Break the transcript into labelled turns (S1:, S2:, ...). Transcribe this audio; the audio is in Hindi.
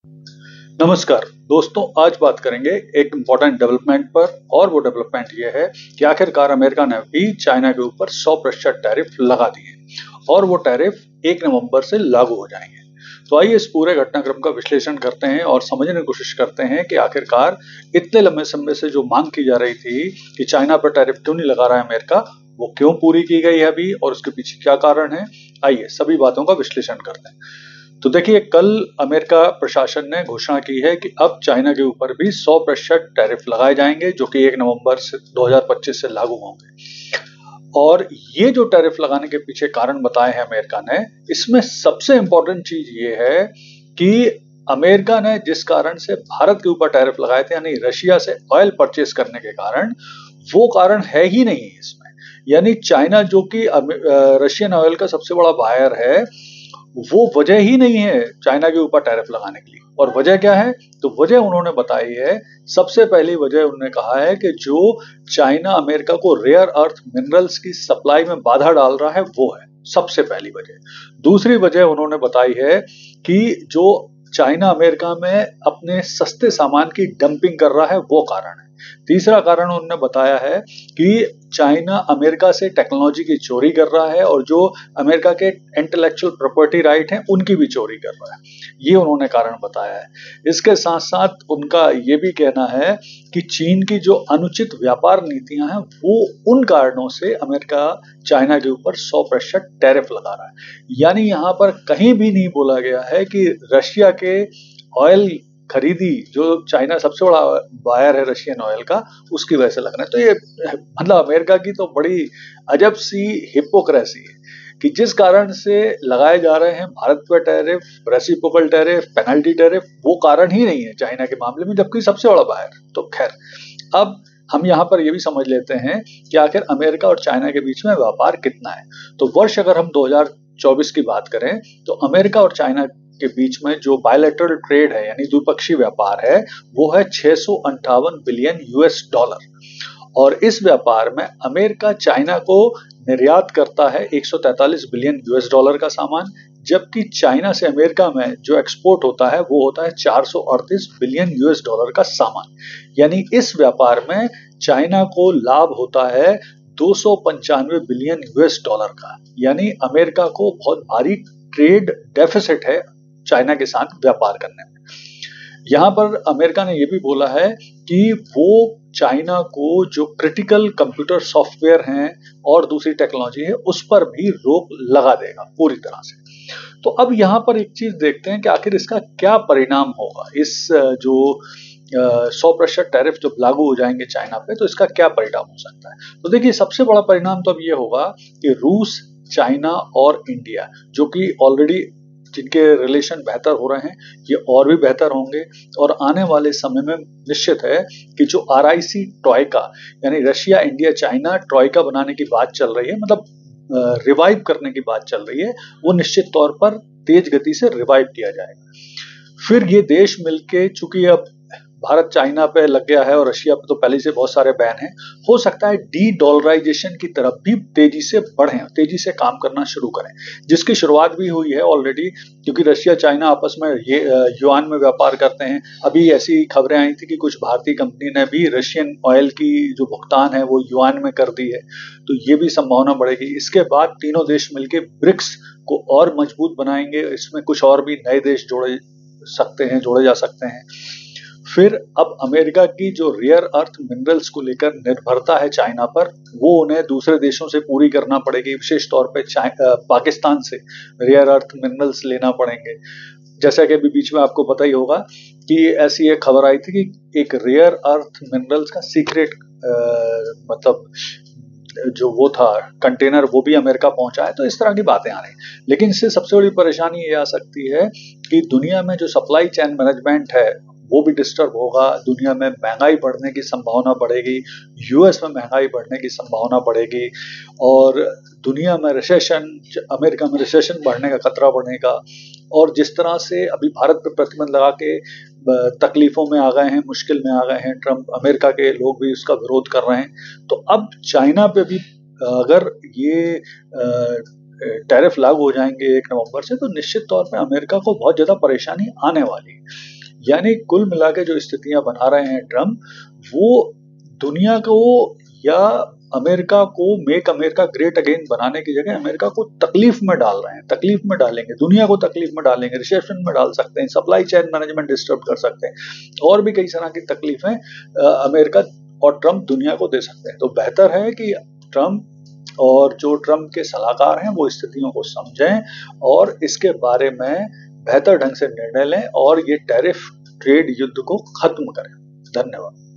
S1: नमस्कार दोस्तों, आज बात करेंगे एक इम्पॉर्टेंट डेवलपमेंट पर। और वो डेवलपमेंट ये है कि आखिरकार अमेरिका ने भी चाइना के ऊपर 100% टैरिफ लगा दिए और वो टैरिफ 1 नवंबर से लागू हो जाएंगे। तो आइए इस पूरे घटनाक्रम का विश्लेषण करते हैं और समझने की कोशिश करते हैं कि आखिरकार इतने लंबे समय से जो मांग की जा रही थी कि चाइना पर टैरिफ क्यों नहीं लगा रहा है अमेरिका, वो क्यों पूरी की गई है अभी और उसके पीछे क्या कारण है। आइए सभी बातों का विश्लेषण करते हैं। तो देखिए, कल अमेरिका प्रशासन ने घोषणा की है कि अब चाइना के ऊपर भी 100% टैरिफ लगाए जाएंगे, जो कि 1 नवंबर से 2025 से लागू होंगे। और ये जो टैरिफ लगाने के पीछे कारण बताए हैं अमेरिका ने, इसमें सबसे इंपॉर्टेंट चीज ये है कि अमेरिका ने जिस कारण से भारत के ऊपर टैरिफ लगाए थे, यानी रशिया से ऑयल परचेस करने के कारण, वो कारण है ही नहीं इसमें। यानी चाइना, जो कि रशियन ऑयल का सबसे बड़ा बायर है, वो वजह ही नहीं है चाइना के ऊपर टैरिफ लगाने के लिए। और वजह क्या है? तो वजह उन्होंने बताई है, सबसे पहली वजह उन्होंने कहा है कि जो चाइना अमेरिका को रेयर अर्थ मिनरल्स की सप्लाई में बाधा डाल रहा है, वो है सबसे पहली वजह। दूसरी वजह उन्होंने बताई है कि जो चाइना अमेरिका में अपने सस्ते सामान की डंपिंग कर रहा है, वो कारण है। तीसरा कारण उन्होंने बताया है कि चाइना अमेरिका से टेक्नोलॉजी की चोरी कर रहा है और जो अमेरिका के इंटेलेक्चुअल प्रॉपर्टी राइट हैं, उनकी भी चोरी कर रहा है। ये उन्होंने कारण बताया है। इसके साथ साथ उनका ये भी कहना है कि चीन की जो अनुचित व्यापार नीतियां हैं, वो उन कारणों से अमेरिका चाइना के ऊपर 100% टैरिफ लगा रहा है। यानी यहाँ पर कहीं भी नहीं बोला गया है कि रशिया के ऑयल खरीदी, जो चाइना सबसे बड़ा बायर है रशियन ऑयल का, उसकी वजह से लगना है। तो ये मतलब अमेरिका की तो बड़ी अजब सी हिपोक्रेसी है कि जिस कारण से लगाए जा रहे हैं भारत पर tariff, reciprocal tariff, penalty tariff, वो कारण ही नहीं है चाइना के मामले में, जबकि सबसे बड़ा बायर। तो खैर, अब हम यहाँ पर ये भी समझ लेते हैं कि आखिर अमेरिका और चाइना के बीच में व्यापार कितना है। तो वर्ष अगर हम 2024 की बात करें, तो अमेरिका और चाइना के बीच में जो बायलैटरल ट्रेड है, यानी द्विपक्षीय व्यापार है, वो है 658 बिलियन यूएस डॉलर। और इस व्यापार में अमेरिका चाइना को निर्यात करता है 143 बिलियन यूएस डॉलर का सामान, जबकि चाइना से अमेरिका में जो एक्सपोर्ट होता है, वो होता है 438 बिलियन यूएस डॉलर का सामान। यानी इस व्यापार में चाइना को लाभ होता है 295 बिलियन यूएस डॉलर का। यानी अमेरिका को बहुत भारी ट्रेड डेफिसिट है चाइना के साथ व्यापार करने में। यहाँ पर अमेरिका ने यह भी बोला है कि वो चाइना को जो क्रिटिकल कंप्यूटर सॉफ्टवेयर हैं और दूसरी टेक्नोलॉजी है, उस पर भी रोक लगा देगा पूरी तरह से। तो अब यहाँ पर एक चीज देखते हैं कि आखिर इसका क्या परिणाम होगा। इस जो 100% टैरिफ जब लागू हो जाएंगे चाइना पे, तो इसका क्या परिणाम हो सकता है। तो देखिए, सबसे बड़ा परिणाम तो अब ये होगा कि रूस, चाइना और इंडिया, जो कि ऑलरेडी जिनके रिलेशन बेहतर हो रहे हैं, ये और भी बेहतर होंगे। और आने वाले समय में निश्चित है कि जो RIC ट्रॉइका, यानी रशिया, इंडिया, चाइना ट्रॉइका बनाने की बात चल रही है, मतलब रिवाइव करने की बात चल रही है, वो निश्चित तौर पर तेज गति से रिवाइव किया जाएगा। फिर ये देश मिलके, चूंकि अब भारत चाइना पे लग गया है और रशिया पे तो पहले से बहुत सारे बैन हैं, हो सकता है डी डॉलराइजेशन की तरफ भी तेजी से बढ़ें, तेजी से काम करना शुरू करें, जिसकी शुरुआत भी हुई है ऑलरेडी, क्योंकि रशिया चाइना आपस में ये युआन में व्यापार करते हैं। अभी ऐसी खबरें आई थी कि कुछ भारतीय कंपनी ने भी रशियन ऑयल की जो भुगतान है वो युआन में कर दी है। तो ये भी संभावना बढ़ेगी। इसके बाद तीनों देश मिलकर ब्रिक्स को और मजबूत बनाएंगे। इसमें कुछ और भी नए देश जोड़े जा सकते हैं। फिर अब अमेरिका की जो रेयर अर्थ मिनरल्स को लेकर निर्भरता है चाइना पर, वो उन्हें दूसरे देशों से पूरी करना पड़ेगी। विशेष तौर पे पाकिस्तान से रेयर अर्थ मिनरल्स लेना पड़ेंगे। जैसा कि अभी बीच में आपको पता ही होगा कि ऐसी एक खबर आई थी कि एक रेयर अर्थ मिनरल्स का सीक्रेट मतलब जो वो था कंटेनर, वो भी अमेरिका पहुंचा है। तो इस तरह की बातें आ रही हैं। लेकिन इससे सबसे बड़ी परेशानी ये आ सकती है कि दुनिया में जो सप्लाई चेन मैनेजमेंट है, वो भी डिस्टर्ब होगा। दुनिया में महंगाई बढ़ने की संभावना बढ़ेगी, यूएस में महंगाई बढ़ने की संभावना बढ़ेगी, और दुनिया में रिसेशन, अमेरिका में रिसेशन बढ़ने का खतरा बढ़ेगा। और जिस तरह से अभी भारत पर प्रतिबंध लगा के तकलीफों में आ गए हैं, मुश्किल में आ गए हैं ट्रंप, अमेरिका के लोग भी उसका विरोध कर रहे हैं। तो अब चाइना पे भी अगर ये टैरिफ लागू हो जाएंगे 1 नवंबर से, तो निश्चित तौर पे अमेरिका को बहुत ज़्यादा परेशानी आने वाली है। यानी कुल मिला के जो स्थितियाँ बना रहे हैं ट्रम्प, वो दुनिया को या अमेरिका को मेक अमेरिका ग्रेट अगेन बनाने की जगह अमेरिका को तकलीफ में डाल रहे हैं, तकलीफ में डालेंगे, दुनिया को तकलीफ में डालेंगे, रिसेशन में डाल सकते हैं, सप्लाई चेन मैनेजमेंट डिस्टर्ब कर सकते हैं, और भी कई तरह की तकलीफें अमेरिका और ट्रम्प दुनिया को दे सकते हैं। तो बेहतर है कि ट्रम्प और जो ट्रम्प के सलाहकार हैं वो स्थितियों को समझें और इसके बारे में बेहतर ढंग से निर्णय लें और ये टैरिफ ट्रेड युद्ध को खत्म करें। धन्यवाद।